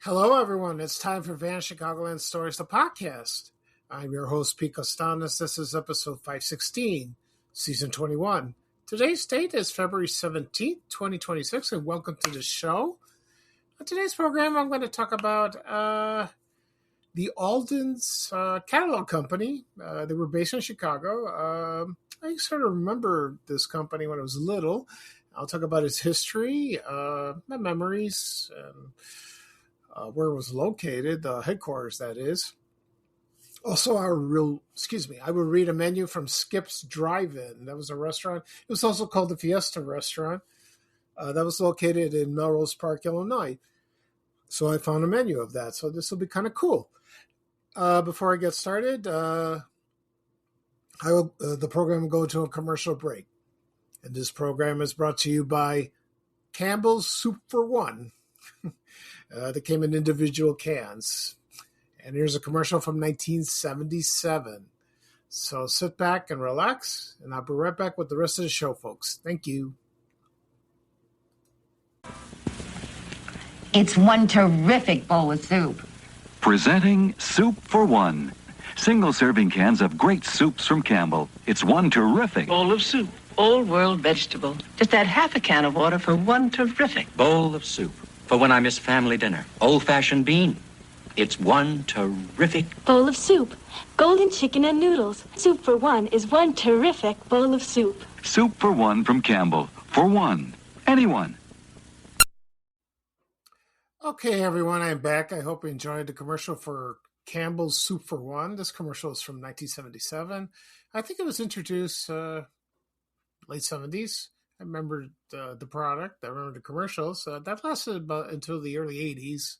Hello, everyone. It's time for Van Chicagoland Stories, the podcast. I'm your host, Pete Costanis. This is episode 516, season 21. Today's date is February 17th, 2026, and welcome to the show. On today's program, I'm going to talk about the Aldens Catalog Company. They were based in Chicago. I sort of remember this company when I was little. I'll talk about its history, my memories, and where it was located, the headquarters, that is. Also, I will read a menu from Skip's Drive-In. That was a restaurant. It was also called the Fiesta Restaurant. That was located in Melrose Park, Illinois. So I found a menu of that. So this will be kind of cool. Before I get started, the program will go to a commercial break. And this program is brought to you by Campbell's Soup for One. That came in individual cans. And here's a commercial from 1977. So sit back and relax, and I'll be right back with the rest of the show, folks. Thank you. It's one terrific bowl of soup. Presenting Soup for One. Single-serving cans of great soups from Campbell. It's one terrific bowl of soup. Old world vegetable. Just add half a can of water for one terrific bowl of soup. For when I miss family dinner. Old-fashioned bean. It's one terrific bowl of soup. Golden chicken and noodles. Soup for One is one terrific bowl of soup. Soup for One from Campbell. For one. Anyone. Okay, everyone, I'm back. I hope you enjoyed the commercial for Campbell's Soup for One. This commercial is from 1977. I think it was introduced late 70s. I remember the product. I remember the commercials. That lasted about until the early 80s.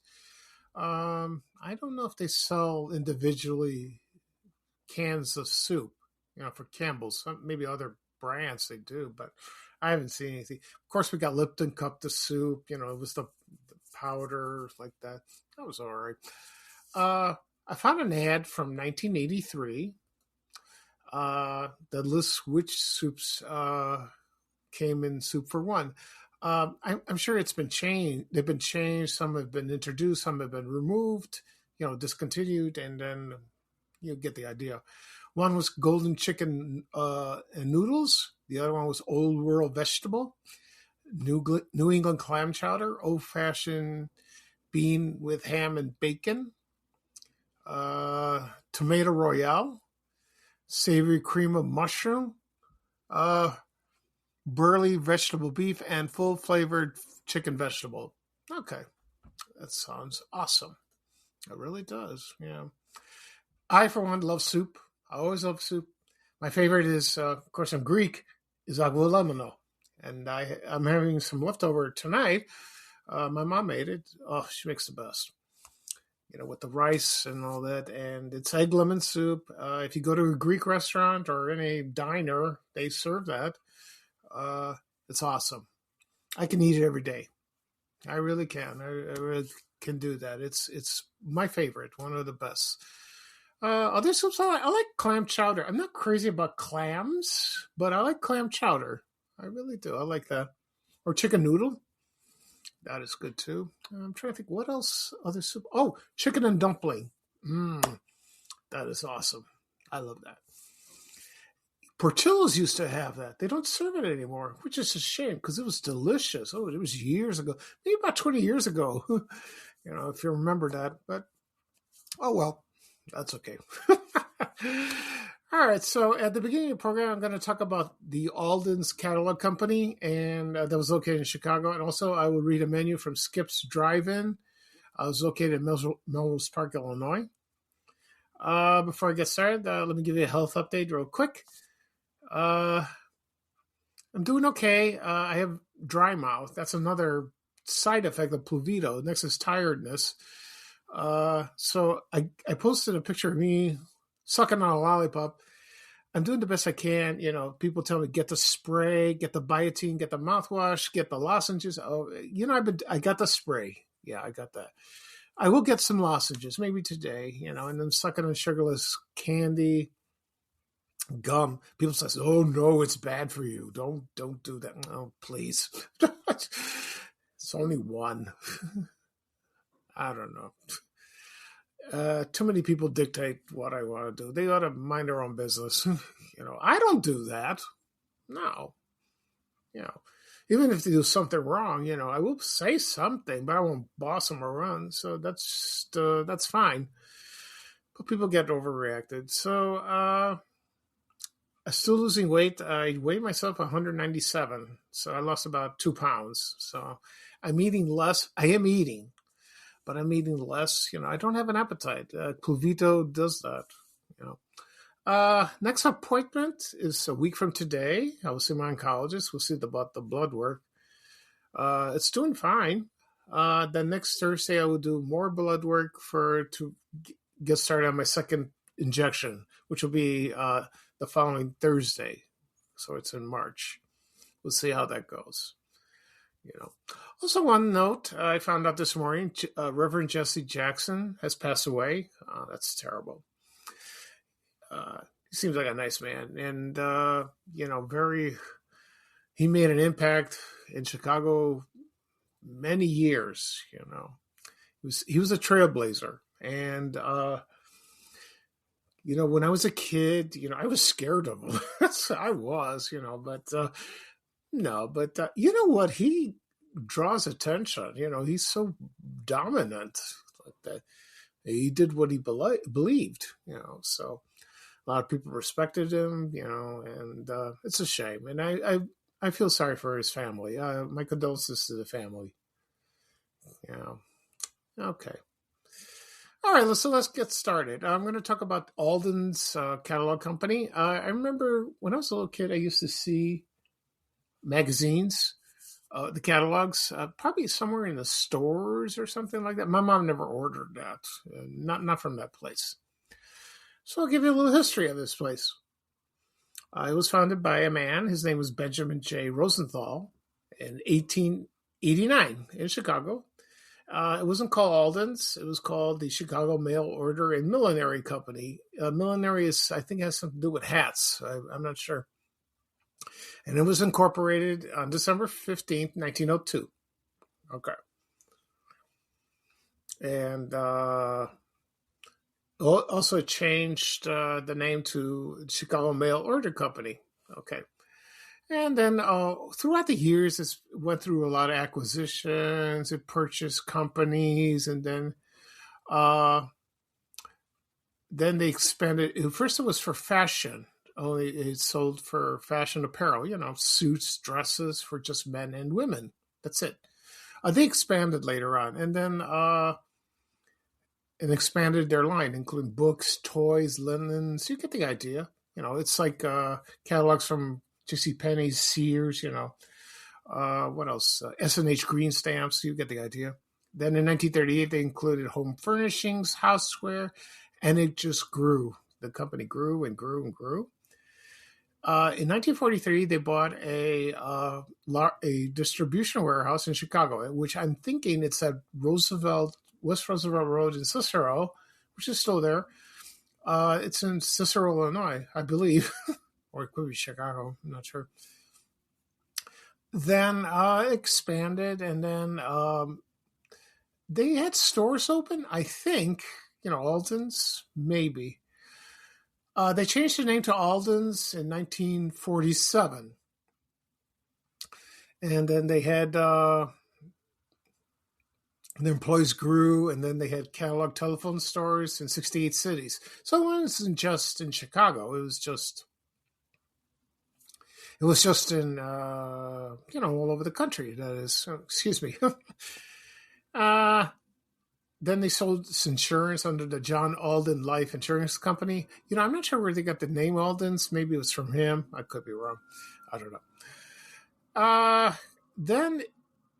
I don't know if they sell individually cans of soup, for Campbell's. Maybe other brands they do, but I haven't seen anything. Of course, we got Lipton Cup the soup. It was the powder like that. That was all right. I found an ad from 1983 that lists which soups came in Soup for One. I'm sure it's been changed. They've been changed. Some have been introduced. Some have been removed, discontinued, and then you get the idea. One was golden chicken and noodles. The other one was old world vegetable. New England clam chowder, old-fashioned bean with ham and bacon. Tomato Royale. Savory cream of mushroom. Burley vegetable beef, and full-flavored chicken vegetable. Okay. That sounds awesome. It really does, I, for one, love soup. I always love soup. My favorite is, of course, I'm Greek, is agoulemeno. And I'm having some leftover tonight. My mom made it. Oh, she makes the best. With the rice and all that. And it's egg lemon soup. If you go to a Greek restaurant or any diner, they serve that. It's awesome. I can eat it every day. I really can. I really can do that. It's my favorite, one of the best. Other soups I like clam chowder. I'm not crazy about clams, but I like clam chowder. I really do. I like that. Or chicken noodle. That is good too. I'm trying to think what else other soup. Oh, chicken and dumpling. That is awesome. I love that. Portillo's used to have that. They don't serve it anymore, which is a shame because it was delicious. Oh, it was years ago, maybe about 20 years ago, if you remember that. But, oh, well, that's okay. All right, so at the beginning of the program, I'm going to talk about the Aldens Catalog Company, and that was located in Chicago. And also, I will read a menu from Skip's Drive-In. I was located in Melrose Park, Illinois. Before I get started, let me give you a health update real quick. I'm doing okay. I have dry mouth. That's another side effect of Pluvito. Next is tiredness. So I posted a picture of me sucking on a lollipop. I'm doing the best I can. People tell me get the spray, get the biotin, get the mouthwash, get the lozenges. Oh, I got the spray. Yeah, I got that. I will get some lozenges maybe today, and then sucking on sugarless candy. Gum. People say, "Oh no, it's bad for you. Don't do that." No, please. It's only one. I don't know. Too many people dictate what I want to do. They ought to mind their own business. I don't do that. No. You know, even if they do something wrong, I will say something, but I won't boss them around. So that's fine. But people get overreacted. So I'm still losing weight. I weigh myself 197, so I lost about 2 pounds. So I'm eating less. I am eating, but I'm eating less. I don't have an appetite. Pluvito does that. Next appointment is a week from today. I will see my oncologist. We'll see about the blood work. It's doing fine. Then next Thursday, I will do more blood work to get started on my second injection, which will be the following Thursday. So it's in March. We'll see how that goes. Also, one note, I found out this morning, Reverend Jesse Jackson has passed away. That's terrible. He seems like a nice man, and he made an impact in Chicago many years. He was a trailblazer, and when I was a kid, I was scared of him. I was, but no, but you know what? He draws attention. He's so dominant like that. He did what he believed. So a lot of people respected him. And it's a shame. And I feel sorry for his family. My condolences to the family. Okay. All right, let's get started. I'm going to talk about Alden's Catalog Company. I remember when I was a little kid, I used to see magazines, the catalogs, probably somewhere in the stores or something like that. My mom never ordered that, not from that place. So I'll give you a little history of this place. It was founded by a man. His name was Benjamin J. Rosenthal in 1889 in Chicago. It wasn't called Aldens. It was called the Chicago Mail Order and Millinery Company. Millinery I think has something to do with hats. I'm not sure. And it was incorporated on December 15th, 1902. Okay. And also changed the name to Chicago Mail Order Company. Okay. And then throughout the years, it went through a lot of acquisitions. It purchased companies, and then they expanded. First, it was for fashion. Only it sold for fashion apparel, suits, dresses for just men and women. That's it. They expanded later on, and then and expanded their line, including books, toys, linens. You get the idea. It's like catalogs from JCPenney, Sears, what else? S&H Green Stamps, you get the idea. Then in 1938, they included home furnishings, houseware, and it just grew. The company grew and grew and grew. In 1943, they bought a distribution warehouse in Chicago, which I'm thinking it's at West Roosevelt Road in Cicero, which is still there. It's in Cicero, Illinois, I believe. Or it could be Chicago, I'm not sure. Then expanded, and then they had stores open, I think, Aldens, maybe. They changed the name to Aldens in 1947. And then they had, the employees grew, and then they had catalog telephone stores in 68 cities. So it wasn't just in Chicago, it was just in, all over the country. That is, excuse me. Then they sold insurance under the John Alden Life Insurance Company. I'm not sure where they got the name Aldens. Maybe it was from him. I could be wrong. I don't know. Then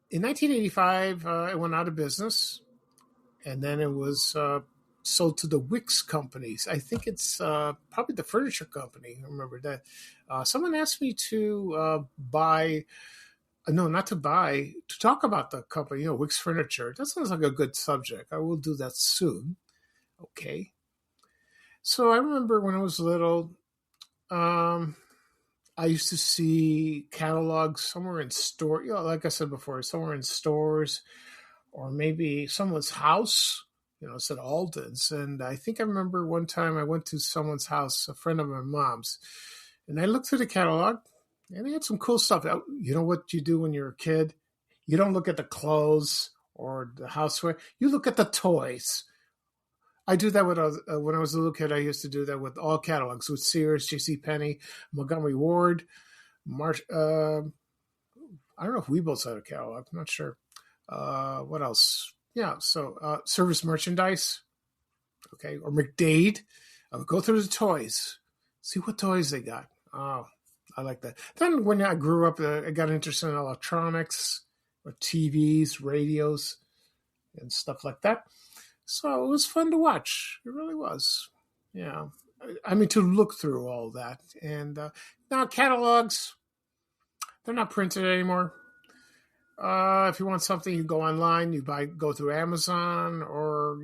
in 1985, it went out of business. And then it was sold to the Wicks companies. I think it's probably the furniture company. I remember that. Someone asked me to to talk about the company, Wicks Furniture. That sounds like a good subject. I will do that soon. Okay. So I remember when I was little, I used to see catalogs somewhere in store. Like I said before, somewhere in stores or maybe someone's house. It said Aldens. And I think I remember one time I went to someone's house, a friend of my mom's, and I looked through the catalog and they had some cool stuff. You know what you do when you're a kid? You don't look at the clothes or the houseware. You look at the toys. I do that when I was a little kid. I used to do that with all catalogs, with Sears, JCPenney, Montgomery Ward, Marsh. I don't know if Weebles had a catalog. I'm not sure. What else? Yeah, so service merchandise, okay, or McDade. I would go through the toys, see what toys they got. Oh, I like that. Then when I grew up, I got interested in electronics, or TVs, radios, and stuff like that. So it was fun to watch. It really was. Yeah, I mean, to look through all that. And now catalogs, they're not printed anymore. If you want something, you go online, go through Amazon, or,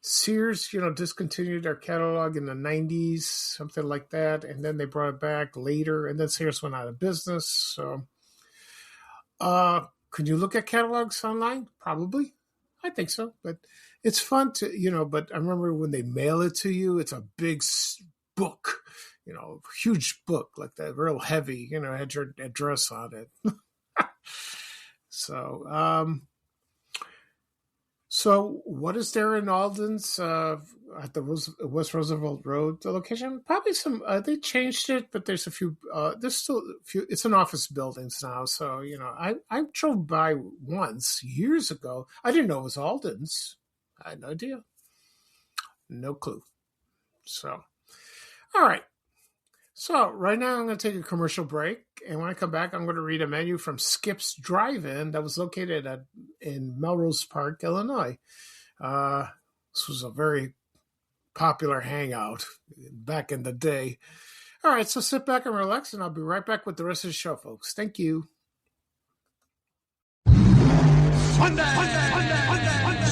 Sears, discontinued their catalog in the 90s, something like that. And then they brought it back later, and then Sears went out of business. So, could you look at catalogs online? Probably. I think so. But it's fun but I remember when they mail it to you, it's a big book. Huge book like that, real heavy, had your address on it. So what is there in Aldens at the West Roosevelt Road, the location? Probably some, they changed it, but there's a few, there's still a few, it's an office buildings now. So, I drove by once years ago. I didn't know it was Aldens. I had no idea. No clue. So, all right. So right now I'm going to take a commercial break, and when I come back, I'm going to read a menu from Skip's Drive-In that was located in Melrose Park, Illinois. This was a very popular hangout back in the day. All right, so sit back and relax, and I'll be right back with the rest of the show, folks. Thank you.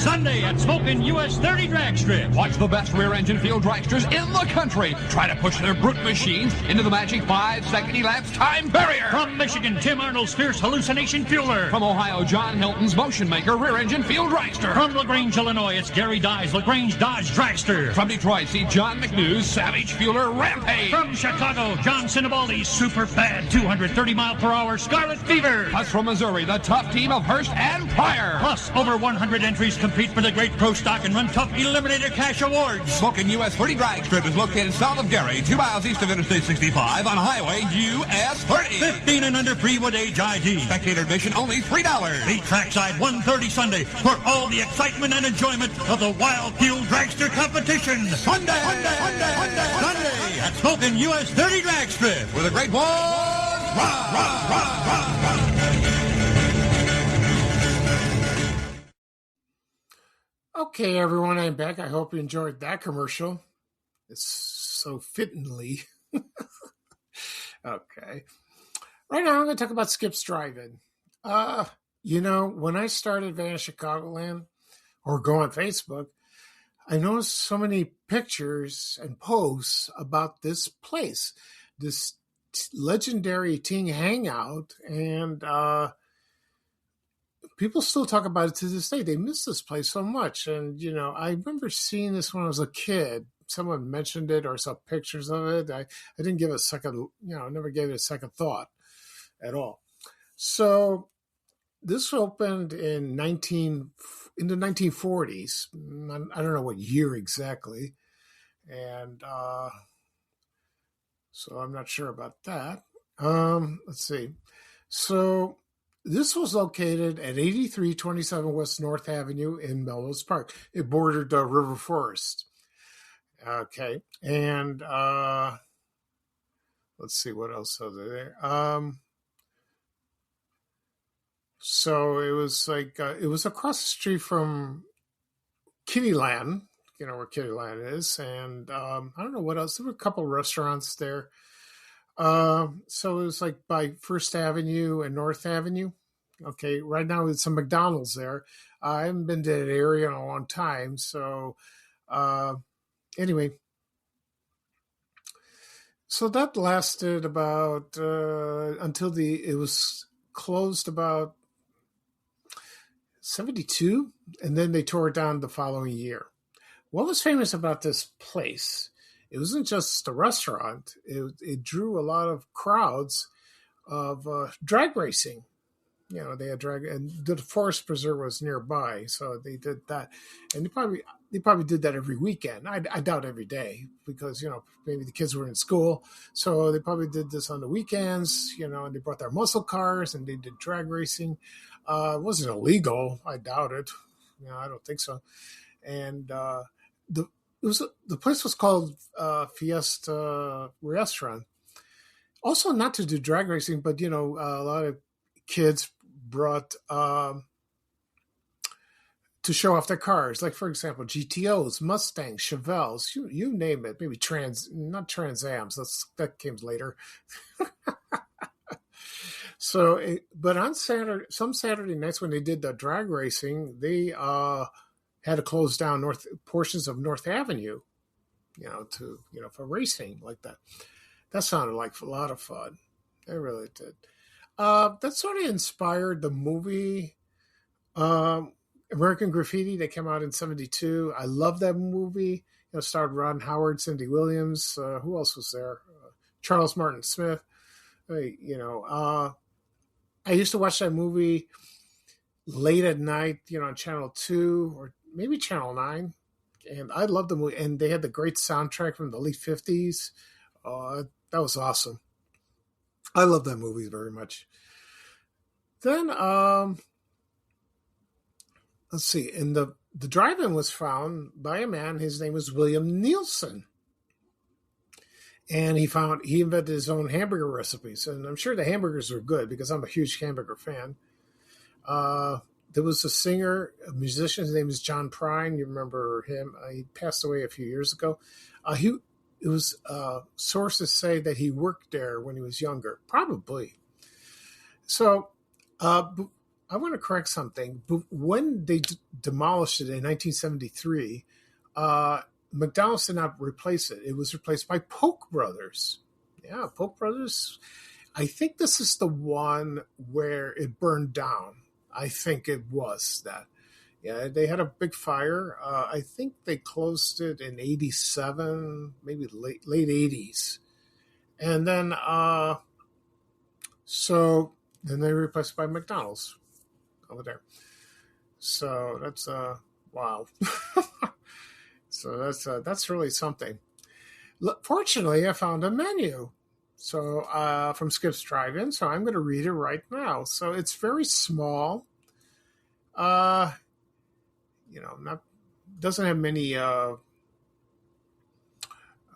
Sunday at Smokin' US 30 Drag Strip. Watch the best rear-engine field dragsters in the country try to push their brute machines into the magic 5-second elapsed time barrier. From Michigan, Tim Arnold's Fierce Hallucination Fueler. From Ohio, John Hilton's Motion Maker rear-engine field dragster. From LaGrange, Illinois, it's Gary Dye's LaGrange Dodge Dragster. From Detroit, see John McNew's Savage Fueler Rampage. From Chicago, John Sinibaldi's Super Bad 230-mile-per-hour Scarlet Fever. Plus from Missouri, the tough team of Hearst and Pryor. Plus, over 100 entries compete for the Great Pro Stock and Run Tough Eliminator Cash Awards. Smokin' US 30 Drag Strip is located south of Gary, 2 miles east of Interstate 65 on Highway US 30. 15 and under free with age ID. Spectator admission only $3. Meet trackside 1:30 Sunday for all the excitement and enjoyment of the Wild Fuel Dragster competition. Sunday at Smokin' US 30 Drag Strip. Where the great ones run. Okay, everyone, I'm back. I hope you enjoyed that commercial. It's so fittingly. Okay. Right now, I'm going to talk about Skip's Drive-In. When I started Van Chicagoland or go on Facebook, I noticed so many pictures and posts about this place, this legendary teen hangout, and people still talk about it to this day. They miss this place so much. And, I remember seeing this when I was a kid. Someone mentioned it or saw pictures of it. I didn't give it a second, I never gave it a second thought at all. So this opened in the 1940s. I don't know what year exactly. And so I'm not sure about that. Let's see. So this was located at 8327 West North Avenue in Melrose Park. It bordered River Forest. Okay. And let's see what else are there. So it was it was across the street from Kittyland, where Kittyland is. And I don't know what else. There were a couple restaurants there. So it was by First Avenue and North Avenue. Okay, right now it's some McDonald's there. I haven't been to that area in a long time. So anyway, so that lasted about until it was closed about 72, and then they tore it down the following year. What was famous about this place? It wasn't just a restaurant. It drew a lot of crowds of drag racing. They had drag, and the forest preserve was nearby, so they did that. And they probably did that every weekend. I doubt every day, because maybe the kids were in school, so they probably did this on the weekends. And they brought their muscle cars and they did drag racing. It wasn't illegal. I doubt it. I don't think so. And the place was called Fiesta Restaurant. Also, not to do drag racing, but a lot of kids brought to show off their cars, like, for example, GTOs, Mustangs, Chevelles, you name it. Maybe not Trans Ams. That came later. So, but on some Saturday nights when they did the drag racing, they had to close down portions of North Avenue, for racing like that. That sounded like a lot of fun. It really did. That sort of inspired the movie American Graffiti that came out in 1972. I love that movie. It starred Ron Howard, Cindy Williams. Who else was there? Charles Martin Smith. I used to watch that movie late at night, on Channel 2 or maybe Channel 9. And I loved the movie. And they had the great soundtrack from the late 50s. That was awesome. I love that movie very much. Then, let's see. And the drive-in was found by a man. His name was William Nielsen. And he invented his own hamburger recipes. And I'm sure the hamburgers were good because I'm a huge hamburger fan. There was a musician. His name is John Prine. You remember him. He passed away a few years ago. Sources say that he worked there when he was younger. Probably. So I want to correct something. When they demolished it in 1973, McDonald's did not replace it. It was replaced by Polk Brothers. Yeah, Polk Brothers. I think this is the one where it burned down. I think it was that. Yeah, they had a big fire. I think they closed it in 87, maybe late 80s. And then, then they replaced it by McDonald's over there. So that's, wow. So that's really something. Fortunately, I found a menu. So from Skip's Drive-In. So I'm going to read it right now. So it's very small. Doesn't have many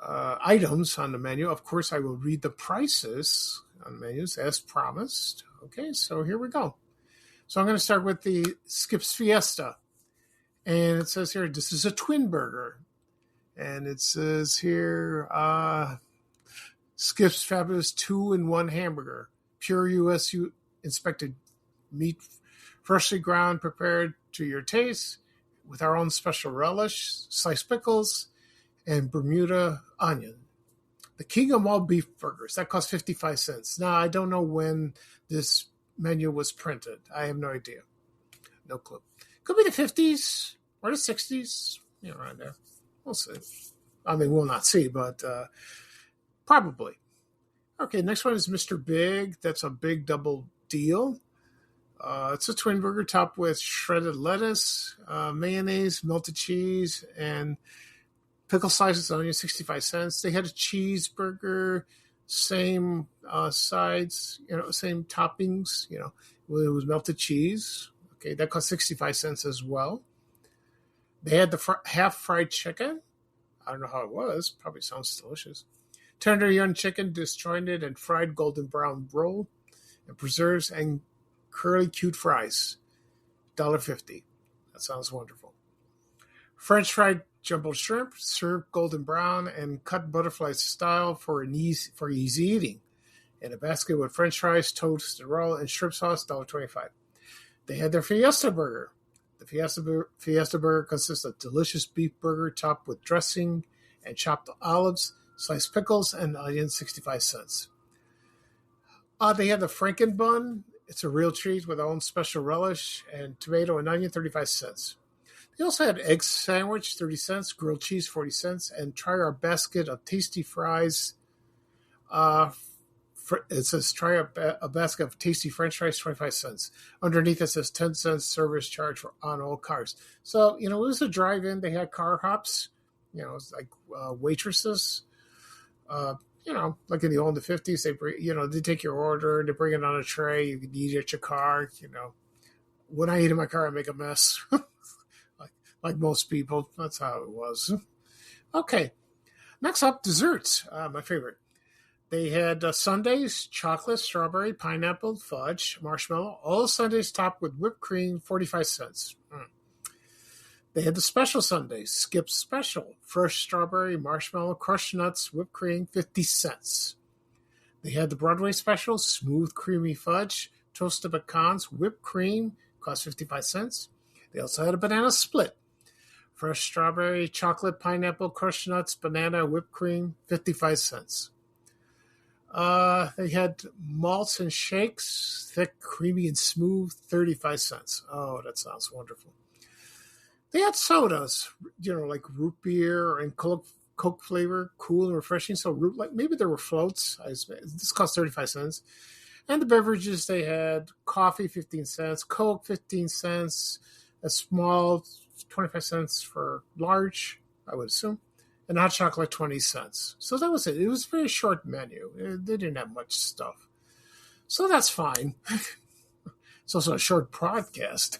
items on the menu. Of course, I will read the prices on menus as promised. Okay, so here we go. So I'm going to start with the Skip's Fiesta. And it says here, this is a twin burger. And it says here, Skip's Fabulous 2-in-1 hamburger. Pure U.S. inspected meat, freshly ground, prepared to your taste, with our own special relish, sliced pickles, and Bermuda onion. The king of all beef burgers. That cost 55 cents. Now, I don't know when this menu was printed. I have no idea. No clue. Could be the 50s or the 60s. Around there. We'll see. I mean, we'll not see, but probably. Okay, next one is Mr. Big. That's a big double deal. It's a twin burger topped with shredded lettuce, mayonnaise, melted cheese, and pickle slices, onion, 65 cents. They had a cheeseburger, same sides, same toppings, it was melted cheese. Okay, that cost 65 cents as well. They had the half fried chicken. I don't know how it was. Probably sounds delicious. Tender young chicken, disjointed and fried golden brown roll, and preserves and curly cute fries. $1.50. That sounds wonderful. French fried jumbo shrimp, served golden brown and cut butterfly style for easy eating. In a basket with French fries, toast and roll, and shrimp sauce, $1.25. They had their Fiesta burger. The Fiesta burger consists of delicious beef burger topped with dressing and chopped olives, sliced pickles, and onions, 65 cents. They had the Franken bun. It's a real treat with our own special relish and tomato and onion, 35 cents. They also had egg sandwich, 30 cents, grilled cheese, 40 cents, and try our basket of tasty fries. It says try a basket of tasty French fries, 25 cents. Underneath it says 10 cents service charge on all cars. So, it was a drive-in. They had car hops, it was like waitresses. Like in the old 50s, they bring, they take your order, they bring it on a tray, you can eat at your car. When I eat in my car, I make a mess. like most people. That's how it was. Okay. Next up, desserts. My favorite. They had sundaes, chocolate, strawberry, pineapple, fudge, marshmallow. All sundaes topped with whipped cream, 45 cents. They had the special sundaes, Skip Special, fresh strawberry, marshmallow, crushed nuts, whipped cream, 50 cents. They had the Broadway special, smooth, creamy fudge, toasted pecans, whipped cream, cost 55 cents. They also had a banana split, fresh strawberry, chocolate, pineapple, crushed nuts, banana, whipped cream, 55 cents. They had malts and shakes, thick, creamy, and smooth, 35 cents. Oh, that sounds wonderful. They had sodas, like root beer and Coke flavor, cool and refreshing. So maybe there were floats. This cost 35 cents. And the beverages, they had coffee, 15 cents, Coke, 15 cents, a small, 25 cents for large, I would assume, and hot chocolate, 20 cents. So that was it. It was a very short menu. They didn't have much stuff. So that's fine. It's also a short podcast.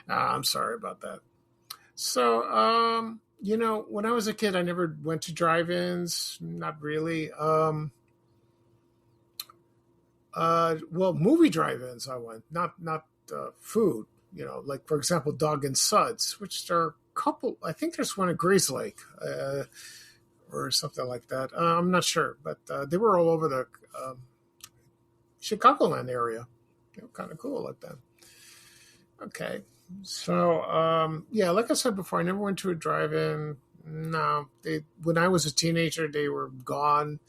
I'm sorry about that. So, when I was a kid, I never went to drive-ins. Not really. Movie drive-ins I went, not food. Like, for example, Dog and Suds, which are a couple. I think there's one at Grays Lake or something like that. I'm not sure, but they were all over the Chicagoland area. They were kind of cool like that. Okay. So, like I said before, I never went to a drive-in. No, when I was a teenager, they were gone.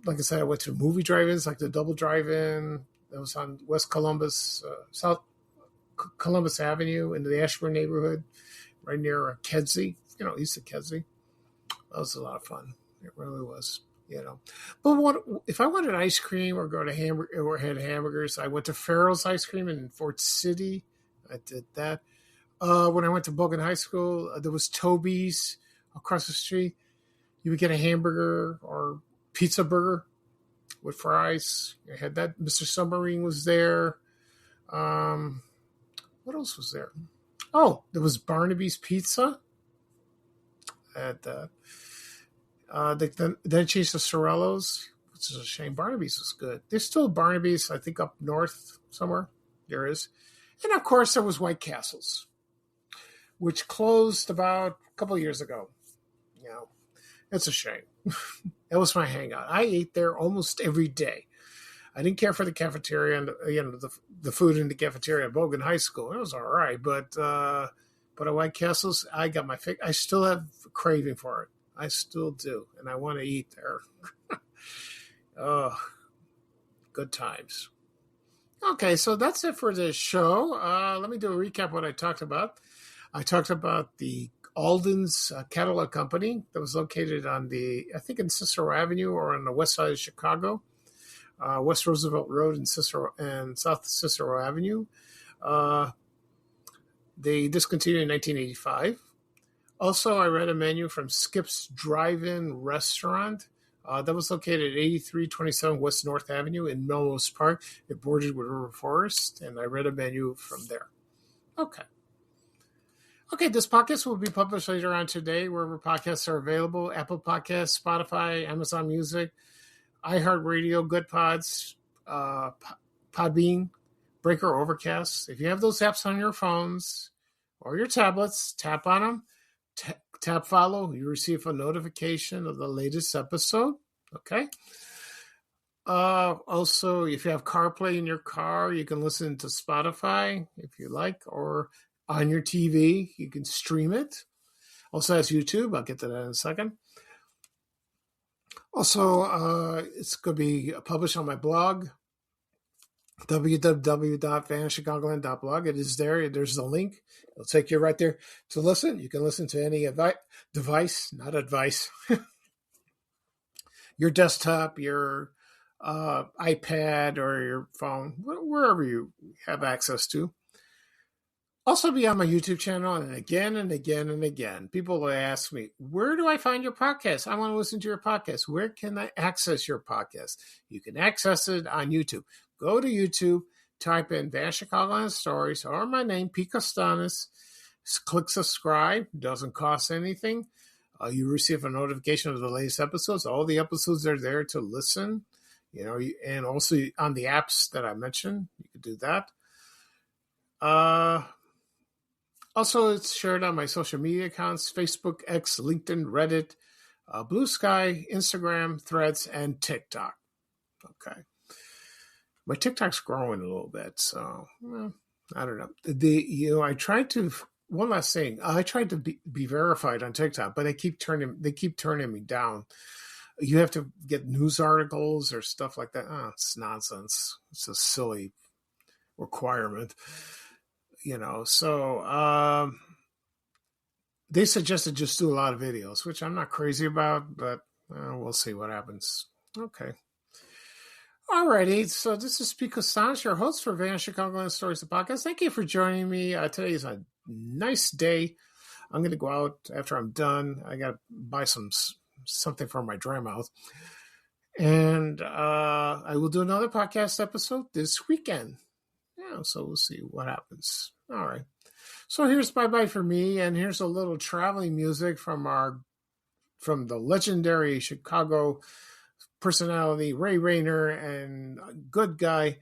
Like I said, I went to movie drive-ins, like the Double Drive-In. That was on West Columbus, South Columbus Avenue in the Ashburn neighborhood, right near Kedzie, east of Kedzie. That was a lot of fun. It really was, But if I wanted ice cream or go to had hamburgers, I went to Farrell's Ice Cream in Fort City. I did that. When I went to Bogan High School, there was Toby's across the street. You would get a hamburger or pizza burger with fries. I had that. Mr. Submarine was there. What else was there? Oh, there was Barnaby's Pizza. I had that. Then changed to Sorello's, which is a shame. Barnaby's was good. There's still Barnaby's, I think, up north somewhere. There is. And, of course, there was White Castle's, which closed about a couple of years ago. It's a shame. That was my hangout. I ate there almost every day. I didn't care for the cafeteria and the food in the cafeteria at Bogan High School. It was all right, but at White Castle's, I got my I still have a craving for it. I still do, and I want to eat there. Oh, good times. Okay, so that's it for this show. Let me do a recap of what I talked about. I talked about the Aldens Catalog Company that was located on in Cicero Avenue or on the west side of Chicago, West Roosevelt Road and South Cicero Avenue. They discontinued in 1985. Also, I read a menu from Skip's Drive-In Restaurant. That was located at 8327 West North Avenue in Melrose Park. It bordered with River Forest, and I read a menu from there. Okay, this podcast will be published later on today, wherever podcasts are available: Apple Podcasts, Spotify, Amazon Music, iHeartRadio, Good Pods, Podbean, Breaker, Overcast. If you have those apps on your phones or your tablets, tap on them. Tap follow, you receive a notification of the latest episode. Okay. Also, if you have CarPlay in your car, you can listen to Spotify if you like, or on your TV, you can stream it. Also has YouTube. I'll get to that in a second. Also, it's going to be published on my blog, www.vanishingogland.blog. It is there. There's the link. It'll take you right there to listen. You can listen to any device, not advice. Your desktop, your iPad, or your phone, wherever you have access to. Also be on my YouTube channel, and again and again and again, people will ask me, where do I find your podcast? I want to listen to your podcast. Where can I access your podcast? You can access it on YouTube. Go to YouTube, type in Vanishing Aldens Stories or my name, Pete Costanis. Click subscribe. It doesn't cost anything. You receive a notification of the latest episodes. All the episodes are there to listen. And also on the apps that I mentioned, you can do that. Also, it's shared on my social media accounts, Facebook, X, LinkedIn, Reddit, Blue Sky, Instagram, Threads, and TikTok. Okay. My TikTok's growing a little bit, so I don't know. One last thing. I tried to be verified on TikTok, but they keep turning me down. You have to get news articles or stuff like that. Oh, it's nonsense. It's a silly requirement. So they suggested just do a lot of videos, which I'm not crazy about, but we'll see what happens. Okay. Alrighty, so this is Pete Costanis, your host for Vanishing Aldens Stories, the podcast. Thank you for joining me. Today is a nice day. I'm going to go out after I'm done. I got to buy something for my dry mouth. And I will do another podcast episode this weekend. So we'll see what happens. All right. So here's bye-bye for me, and here's a little traveling music from the legendary Chicago personality Ray Rayner and Good Guy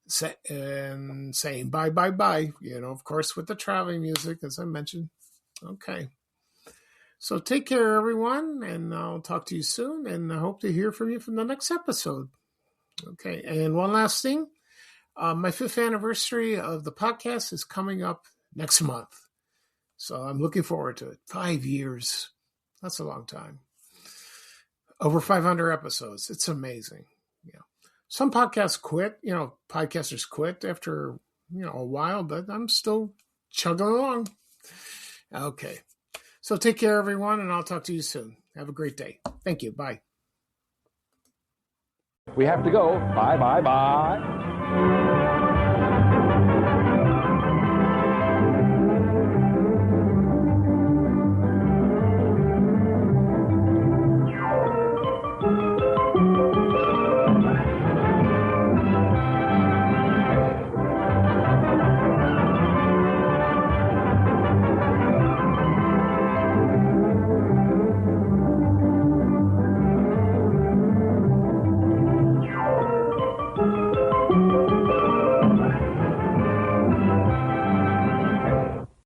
saying bye. Of course, with the traveling music, as I mentioned. Okay. So take care, everyone, and I'll talk to you soon, and I hope to hear from you from the next episode. Okay. And one last thing. My 5th anniversary of the podcast is coming up next month. So I'm looking forward to it. 5 years. That's a long time. Over 500 episodes. It's amazing. Some podcasts quit. Podcasters quit after, a while, but I'm still chugging along. Okay. So take care, everyone, and I'll talk to you soon. Have a great day. Thank you. Bye. We have to go. Bye.